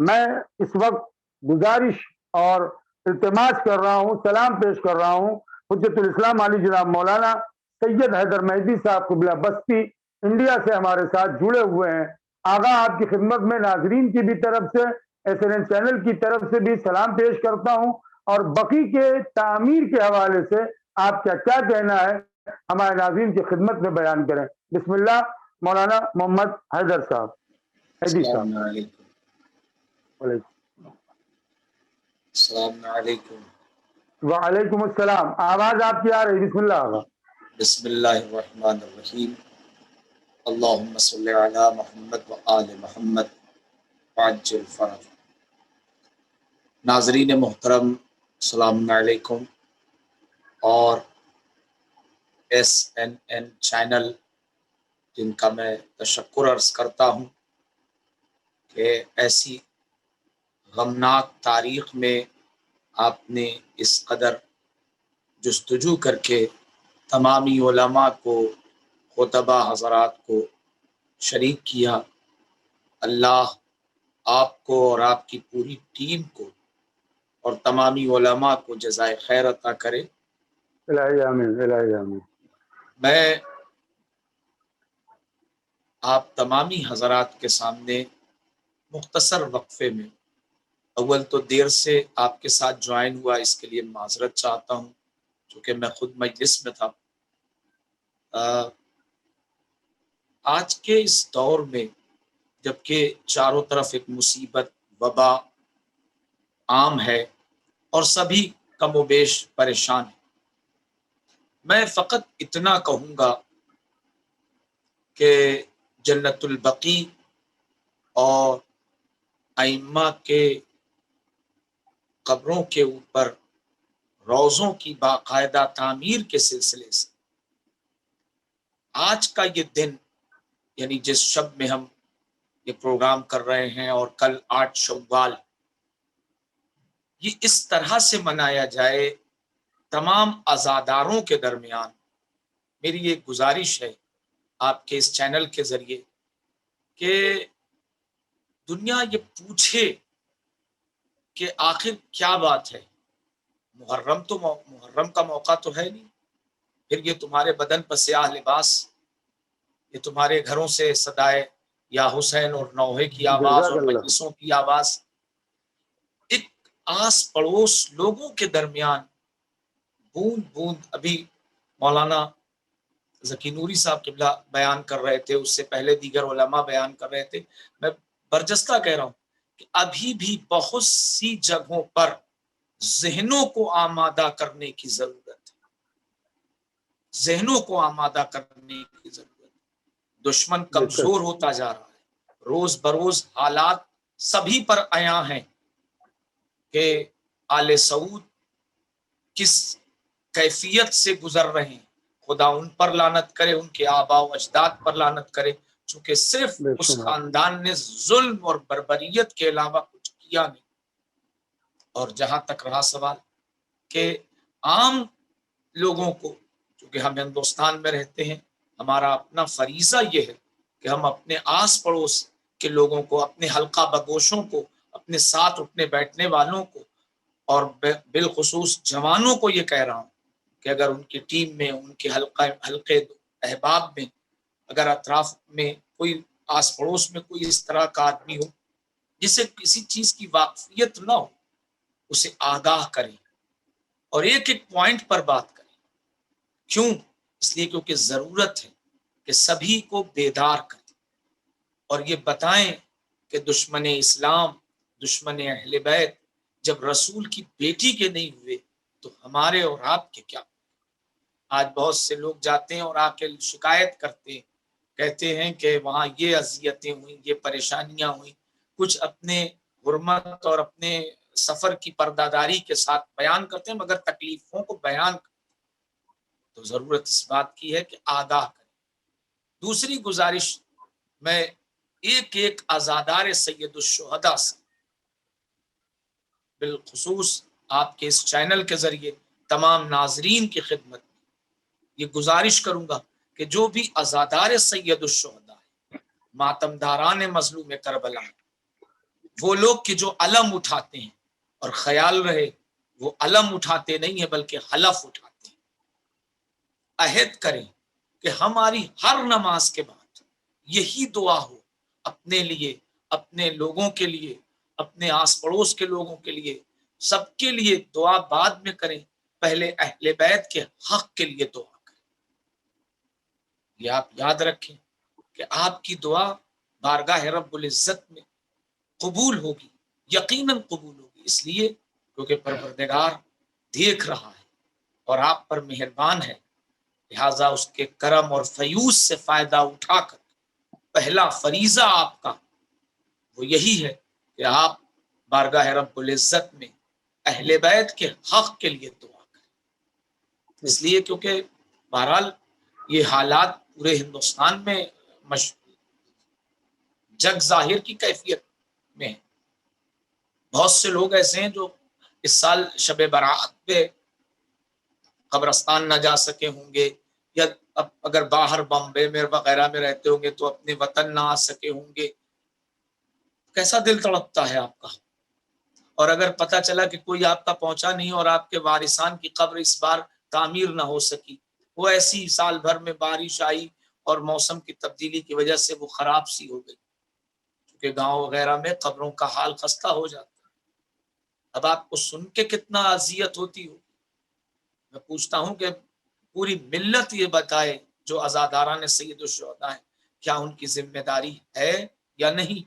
میں اس وقت گزارش اور التماس کر رہا ہوں، سلام پیش کر رہا ہوں حجت الاسلام علی جناب مولانا سید حیدر مہدی صاحب قبلہ بستی انڈیا سے ہمارے ساتھ جڑے ہوئے ہیں۔ آغا آپ کی خدمت میں ناظرین کی بھی طرف سے، SNN چینل کی طرف سے بھی سلام پیش کرتا ہوں، اور بقی کے تعمیر کے حوالے سے آپ کا کیا کہنا ہے ہمارے ناظرین کی خدمت میں بیان کریں۔ بسم اللہ، مولانا محمد حیدر صاحب، حیدی صاحب۔ السلام علیکم۔ السلام علیکم۔ وعلیکم السلام۔ آواز آپ کی آ رہی، بسم اللہ آغا۔ بسم اللہ الرحمن الرحیم۔ اللہم صلی علی محمد و آل محمد وعجل فرج۔ ناظرین محترم، السلام علیکم، اور SNN چینل جن کا میں تشکر عرض کرتا ہوں کہ ایسی غمناک تاریخ میں آپ نے اس قدر جستجو کر کے تمامی علماء کو، خطبہ حضرات کو شریک کیا۔ اللہ آپ کو اور آپ کی پوری ٹیم کو اور تمامی علماء کو جزائے خیر عطا کرے۔ الہی آمین، الہی آمین۔ میں آپ تمامی حضرات کے سامنے مختصر وقفے میں، اول تو دیر سے آپ کے ساتھ جوائن ہوا، اس کے لیے معذرت چاہتا ہوں چونکہ میں خود مجلس میں تھا۔ آج کے اس دور میں جبکہ چاروں طرف ایک مصیبت، وبا عام ہے اور سبھی کم و بیش پریشان ہیں، میں فقط اتنا کہوں گا کہ جنت البقیع اور ائمہ کے قبروں کے اوپر روضوں کی باقاعدہ تعمیر کے سلسلے سے آج کا یہ دن، یعنی جس شب میں ہم یہ پروگرام کر رہے ہیں اور کل 8 شوال، یہ اس طرح سے منایا جائے۔ تمام عزاداروں کے درمیان میری یہ گزارش ہے آپ کے اس چینل کے ذریعے کہ دنیا یہ پوچھے کہ آخر کیا بات ہے۔ محرم کا موقع تو ہے نہیں، پھر یہ تمہارے بدن پر سیاہ لباس، یہ تمہارے گھروں سے صدائے یا حسین اور نوحے کی آواز جزاک اور اللہ۔ مجلسوں کی آواز، ایک آس پڑوس لوگوں کے درمیان بوند بوند۔ ابھی مولانا ذکی نوری صاحب قبلہ بیان کر رہے تھے، اس سے پہلے دیگر علماء بیان کر رہے تھے، میں برجستہ کہہ رہا ہوں کہ ابھی بھی بہت سی جگہوں پر ذہنوں کو آمادہ کرنے کی ضرورت ہے، ذہنوں کو آمادہ کرنے کی ضرورت ہے۔ دشمن کمزور ہوتا جا رہا ہے، روز بروز حالات سبھی پر عیاں ہیں کہ آل سعود کس کیفیت سے گزر رہے ہیں۔ خدا ان پر لعنت کرے، ان کے آباء و اجداد پر لعنت کرے، چونکہ صرف اس خاندان نے ظلم اور بربریت کے علاوہ کچھ کیا نہیں۔ اور جہاں تک رہا سوال کہ عام لوگوں کو، چونکہ ہم ہندوستان میں رہتے ہیں، ہمارا اپنا فریضہ یہ ہے کہ ہم اپنے آس پڑوس کے لوگوں کو، اپنے حلقہ بگوشوں کو، اپنے ساتھ اٹھنے بیٹھنے والوں کو، اور بالخصوص جوانوں کو یہ کہہ رہا ہوں کہ اگر ان کی ٹیم میں، ان کے حلقے احباب میں، اگر اطراف میں کوئی آس پڑوس میں کوئی اس طرح کا آدمی ہو جسے کسی چیز کی واقفیت نہ ہو، اسے آگاہ کریں اور ایک ایک پوائنٹ پر بات کریں۔ کیوں؟ اس لیے کیونکہ ضرورت ہے کہ سبھی کو بیدار کریں اور یہ بتائیں کہ دشمن اسلام، دشمن اہل بیت جب رسول کی بیٹی کے نہیں ہوئے تو ہمارے اور آپ کے کیا؟ آج بہت سے لوگ جاتے ہیں اور آ کے شکایت کرتے ہیں، کہتے ہیں کہ وہاں یہ اذیتیں ہوئیں، یہ پریشانیاں ہوئیں، کچھ اپنے حرمت اور اپنے سفر کی پرداداری کے ساتھ بیان کرتے ہیں مگر تکلیفوں کو بیان کرتے ہیں۔ تو ضرورت اس بات کی ہے کہ آگاہ کریں۔ دوسری گزارش میں ایک ایک عزادار سید الشہداء سے، بالخصوص آپ کے اس چینل کے ذریعے تمام ناظرین کی خدمت میں یہ گزارش کروں گا کہ جو بھی عزادار سید الشہداء ہے، ماتمداران مظلوم کربلا، وہ لوگ کہ جو علم اٹھاتے ہیں، اور خیال رہے وہ علم اٹھاتے نہیں ہیں بلکہ حلف اٹھاتے ہیں. عہد کریں کہ ہماری ہر نماز کے بعد یہی دعا ہو، اپنے لیے، اپنے لوگوں کے لیے، اپنے آس پڑوس کے لوگوں کے لیے، سب کے لیے دعا بعد میں کریں، پہلے اہل بیت کے حق کے لیے دعا کریں. یہ آپ یاد رکھیں کہ آپ کی دعا بارگاہ رب العزت میں قبول ہوگی، یقیناً قبول ہوگی، اس لیے کیونکہ پروردگار دیکھ رہا ہے اور آپ پر مہربان ہے. لہذا اس کے کرم اور فیوز سے فائدہ اٹھا کر پہلا فریضہ آپ کا وہ یہی ہے کہ آپ بارگاہ رب العزت میں اہل بیت کے حق کے لیے دعا کریں. اس لیے کیونکہ بہرحال یہ حالات پورے ہندوستان میں جگ ظاہر کی کیفیت میں ہیں. بہت سے لوگ ایسے ہیں جو اس سال شب برات پہ قبرستان نہ جا سکے ہوں گے، یا اگر باہر بمبے میں وغیرہ میں رہتے ہوں گے تو اپنے وطن نہ آ سکے ہوں گے. کیسا دل تڑپتا ہے آپ کا. اور اگر پتہ چلا کہ کوئی آپ کا پہنچا نہیں اور آپ کے وارثان کی قبر اس بار تعمیر نہ ہو سکی، وہ ایسی سال بھر میں بارش آئی اور موسم کی تبدیلی کی وجہ سے وہ خراب سی ہو گئی، کیونکہ گاؤں وغیرہ میں قبروں کا حال خستہ ہو جاتا ہے. اب آپ کو سن کے کتنا اذیت ہوتی ہو. میں پوچھتا ہوں کہ پوری ملت یہ بتائے جو عزاداران سید الشہداء ہیں، کیا ان کی ذمہ داری ہے یا نہیں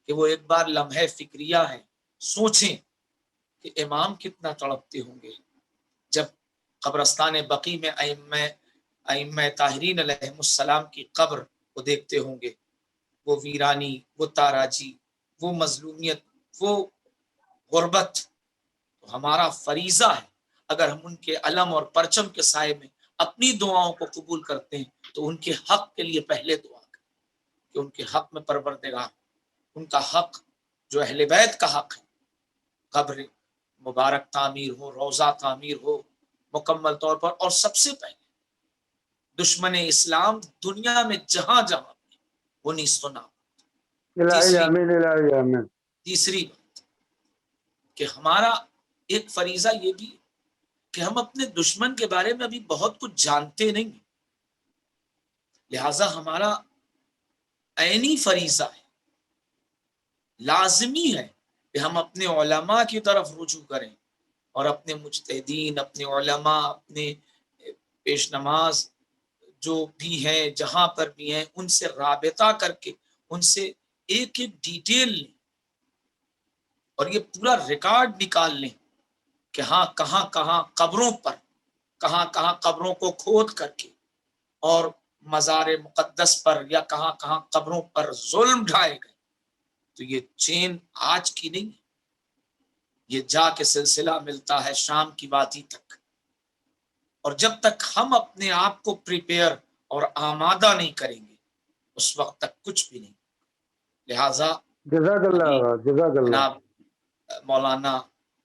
کہ وہ ایک بار لمحہ فکریہ ہے، سوچیں کہ امام کتنا تڑپتے ہوں گے جب قبرستان بقیع میں ائمہ طاہرین علیہم السلام کی قبر کو دیکھتے ہوں گے. وہ ویرانی، وہ تاراجی، وہ مظلومیت، وہ غربت. تو ہمارا فریضہ ہے اگر ہم ان کے علم اور پرچم کے سائے میں اپنی دعاؤں کو قبول کرتے ہیں تو ان کے حق کے لیے پہلے دعا کریں کہ ان کے حق میں پروردگار، ان کا حق جو اہل بیت کا حق ہے، قبر مبارک تعمیر ہو، روضہ تعمیر ہو مکمل طور پر. اور سب سے پہلے دشمن اسلام دنیا میں جہاں جہاں وہ نہیں سنا. تیسری بات کہ ہمارا ایک فریضہ یہ بھی کہ ہم اپنے دشمن کے بارے میں ابھی بہت کچھ جانتے نہیں، لہذا ہمارا عینی فریضہ ہے، لازمی ہے کہ ہم اپنے علماء کی طرف رجوع کریں اور اپنے مجتہدین، اپنے علماء، اپنے پیش نماز جو بھی ہیں جہاں پر بھی ہیں ان سے رابطہ کر کے ان سے ایک ایک ڈیٹیل لیں اور یہ پورا ریکارڈ نکال لیں کہ ہاں کہاں کہاں قبروں پر، کہاں کہاں قبروں کو کھود کر کے اور مزار مقدس پر یا کہاں کہاں قبروں پر ظلم ڈھائے گئے. تو یہ چین آج کی نہیں، یہ جا کے سلسلہ ملتا ہے شام کی وادی تک. اور جب تک ہم اپنے آپ کو پریپیئر اور آمادہ نہیں کریں گے اس وقت تک کچھ بھی نہیں. لہٰذا جزاک اللہ جناب مولانا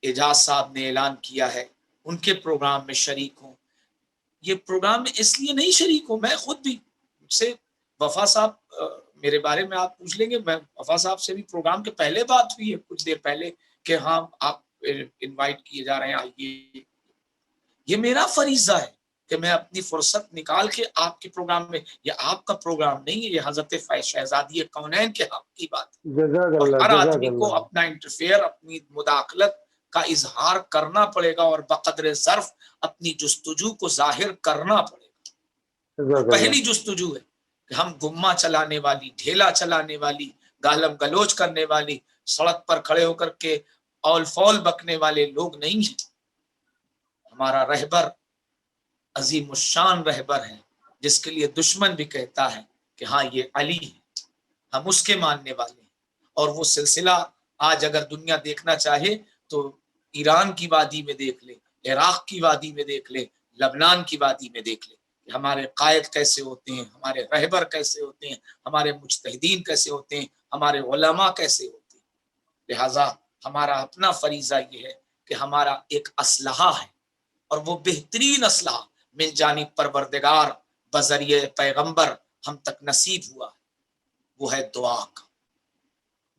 اعجاز صاحب نے اعلان کیا ہے ان کے پروگرام میں شریک ہوں. یہ پروگرام میں اس لیے نہیں شریک ہوں، میں خود بھی مجھ سے وفا صاحب میرے بارے میں آپ پوچھ لیں گے، میں وفا صاحب سے بھی پروگرام کے پہلے بات ہوئی ہے کچھ دیر پہلے کہ ہاں آپ انوائٹ کیے جا رہے ہیں آئیے. یہ میرا فریضہ ہے کہ میں اپنی فرصت نکال کے آپ کے پروگرام میں، یہ آپ کا پروگرام نہیں ہے، یہ حضرت شہزادی کونین کے حق کی بات ہے. اور ہر آدمی کو اپنا انٹرفیئر، اپنی مداخلت کا اظہار کرنا پڑے گا اور بقدر ظرف اپنی جستجو کو ظاہر کرنا پڑے گا. پہلی جستجو ہے کہ ہم گما چلانے والی، ڈھیلا چلانے والی، گالم گلوچ کرنے والی، سڑک پر کھڑے ہو کر کے اول فول بکنے والے لوگ نہیں ہیں. ہمارا رہبر عظیم الشان رہبر ہے جس کے لیے دشمن بھی کہتا ہے کہ ہاں یہ علی ہے، ہم اس کے ماننے والے ہیں. اور وہ سلسلہ آج اگر دنیا دیکھنا چاہے تو ایران کی وادی میں دیکھ لے، عراق کی وادی میں دیکھ لے، لبنان کی وادی میں دیکھ لے کہ ہمارے قائد کیسے ہوتے ہیں، ہمارے رہبر کیسے ہوتے ہیں، ہمارے مجتہدین کیسے ہوتے ہیں، ہمارے علماء کیسے ہوتے ہیں. لہٰذا ہمارا اپنا فریضہ یہ ہے کہ ہمارا ایک اسلحہ ہے اور وہ بہترین اسلحہ من جانب پروردگار بذریعہ پیغمبر ہم تک نصیب ہوا ہے، وہ ہے دعا کا.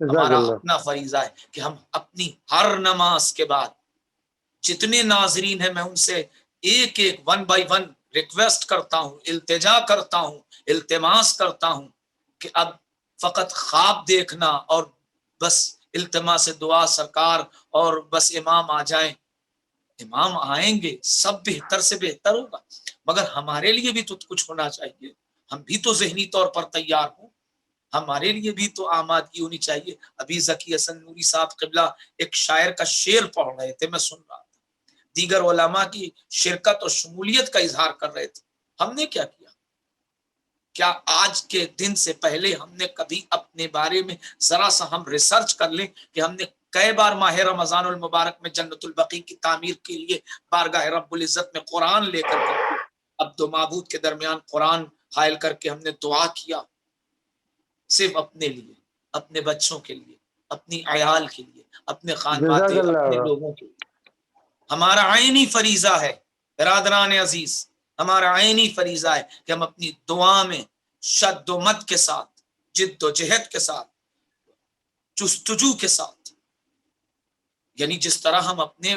ہمارا اپنا فریضہ ہے کہ ہم اپنی ہر نماز کے بعد جتنے ناظرین ہیں میں ان سے ایک ایک 1 بائی 1 ریکویسٹ کرتا ہوں، التجا کرتا ہوں، التماس کرتا ہوں کہ اب فقط خواب دیکھنا اور بس التماس دعا سرکار اور بس امام آ جائیں، امام آئیں گے سب بہتر سے بہتر ہوگا، مگر ہمارے لیے بھی تو کچھ ہونا چاہیے، ہم بھی تو ذہنی طور پر تیار ہوں، ہمارے لیے بھی تو آمادگی ہونی چاہیے۔ ابھی ذکی حسن نوری صاحب قبلہ ایک شاعر کا شعر پڑھ رہے تھے، میں سن رہا تھا، دیگر علماء کی شرکت اور شمولیت کا اظہار کر رہے تھے۔ ہم نے کیا کیا؟ کیا آج کے دن سے پہلے ہم نے کبھی اپنے بارے میں ذرا سا ہم ریسرچ کر لیں کہ ہم نے کئی بار ماہ رمضان المبارک میں جنت البقیع کی تعمیر کے لیے بارگاہ رب العزت میں قرآن لے کر کے عبد و معبود کے درمیان قرآن حائل کر کے ہم نے دعا کیا، صرف اپنے لیے، اپنے بچوں کے لیے، اپنی عیال کے لیے، اپنے خانوادے، اپنے لوگوں کے لیے۔ ہمارا عینی فریضہ ہے برادران عزیز، ہمارا عینی فریضہ ہے کہ ہم اپنی دعا میں شد و مد کے ساتھ، جد و جہد کے ساتھ، جستجو کے ساتھ، یعنی جس طرح ہم اپنے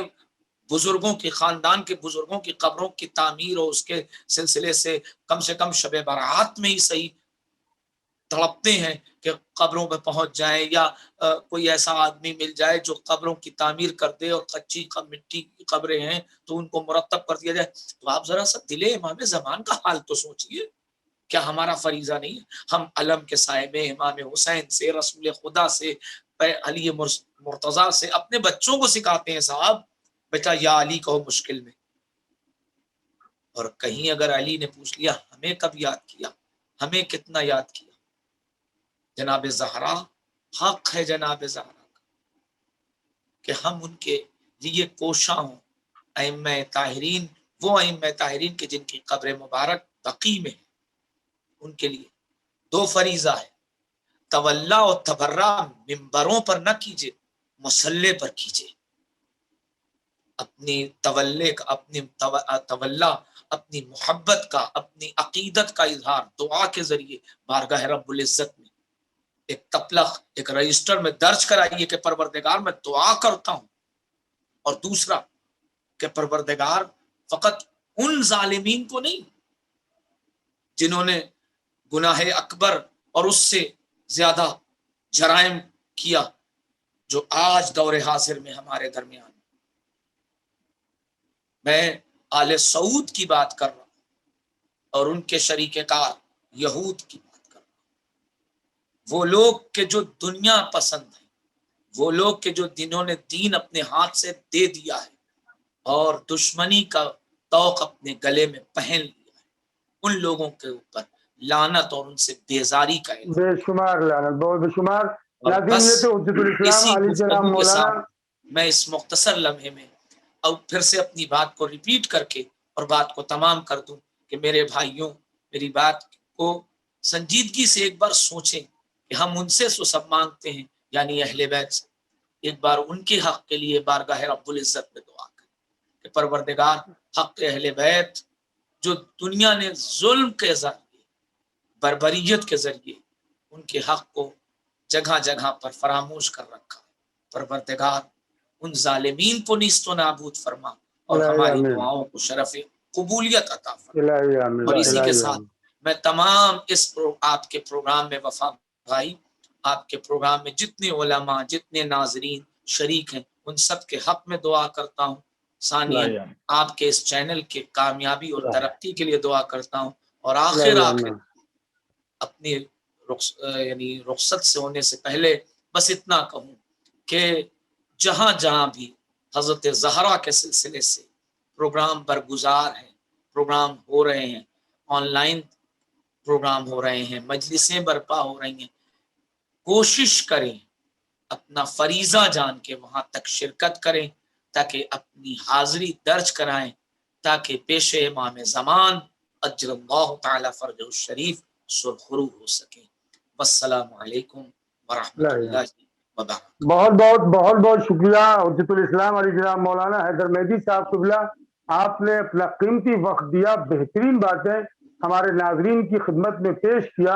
بزرگوں کے خاندان کے بزرگوں کی قبروں کی تعمیر اور اس کے سلسلے سے کم شب برات میں ہی صحیح تڑپتے ہیں کہ قبروں میں پہنچ جائیں یا کوئی ایسا آدمی مل جائے جو قبروں کی تعمیر کر دے اور کچی مٹی کی قبریں ہیں تو ان کو مرتب کر دیا جائے، تو آپ ذرا سا دل امام زمان کا حال تو سوچئے، کیا ہمارا فریضہ نہیں ہے؟ ہم علم کے سائے میں امام حسین سے، رسول خدا سے، علی مرتضیٰ سے اپنے بچوں کو سکھاتے ہیں صاحب بیٹا یا علی کہو مشکل میں، اور کہیں اگر علی نے پوچھ لیا ہمیں کب یاد کیا، ہمیں کتنا یاد کیا؟ جناب زہرا حق ہے جناب زہرا کا کہ ہم ان کے لیے کوشاں ہوں، ائمہ طاہرین، وہ ائمہ طاہرین کے جن کی قبر مبارک بقیع میں ہے، ان کے لیے 2 فریضہ ہے، تولا اور تبرع ممبروں پر نہ کیجیے، مصلے پر کیجیے، اپنی تولے کا، اپنی تولا، اپنی محبت کا، اپنی عقیدت کا اظہار دعا کے ذریعے بارگاہ رب العزت میں ایک تپلخ، ایک رجسٹر میں درج کرائیے کہ پروردگار میں دعا کرتا ہوں، اور دوسرا کہ پروردگار فقط ان ظالمین کو نہیں جنہوں نے گناہ اکبر اور اس سے زیادہ جرائم کیا جو آج دور حاضر میں ہمارے درمیان، میں آل سعود کی بات کر رہا ہوں اور ان کے شریک کار یہود کی بات کر رہا ہوں، وہ لوگ کہ جو دنیا پسند ہیں، وہ لوگ کہ جو جنہوں نے دین اپنے ہاتھ سے دے دیا ہے اور دشمنی کا طوق اپنے گلے میں پہن لیا ہے، ان لوگوں کے اوپر لعنت اور ان سے بیزاری کا بے شمار لعنت، بہت بے شمار۔ اور لیکن بس یہ تو حجت الاسلام اسی علی جناب گفتگو کے مولانا، ساتھ میں اس مختصر لمحے میں اور پھر سے اپنی بات کو ریپیٹ کر کے اور بات کو تمام کر دوں کہ میرے بھائیوں، میری بات کو سنجیدگی سے ایک بار سوچیں کہ ہم ان سے سب مانگتے ہیں، یعنی اہل بیت سے، ایک بار ان کے حق کے لیے بارگاہ رب العزت میں دعا کریں کہ پروردگار حق اہل بیت جو دنیا نے ظلم کے ذریعے، بربریت کے ذریعے ان کے حق کو جگہ جگہ پر فراموش کر رکھا ہے، پروردگار ان ظالمین کو نیست و نابود فرما اور ہماری دعاؤں کو شرف قبولیت عطا فرما۔ اور اسی کے ساتھ میں تمام اس آپ کے پروگرام میں وفا بھائی، آپ کے پروگرام میں جتنے علماء، جتنے ناظرین شریک ہیں، ان سب کے حق میں دعا کرتا ہوں، ثانیاً آپ کے اس چینل کے کامیابی اور ترقی کے لیے دعا کرتا ہوں، اور آخر اپنی یعنی رخصت سے ہونے سے پہلے بس اتنا کہوں کہ جہاں جہاں بھی حضرت زہرا کے سلسلے سے پروگرام برگزار ہیں، پروگرام ہو رہے ہیں، آن لائن پروگرام ہو رہے ہیں، مجلسیں برپا ہو رہی ہیں، کوشش کریں اپنا فریضہ جان کے وہاں تک شرکت کریں تاکہ اپنی حاضری درج کرائیں، تاکہ پیش امام زمان اجر اللہ تعالی فرجہ الشریف سرخرو ہو سکیں۔ والسلام علیکم ورحمۃ اللہ وبرکاتہ۔ بہت بہت شکریہ حجت الاسلام علی جناب مولانا حیدر مہدی صاحب قبلہ، آپ نے اپنا قیمتی وقت دیا، بہترین باتیں ہمارے ناظرین کی خدمت میں پیش کیا۔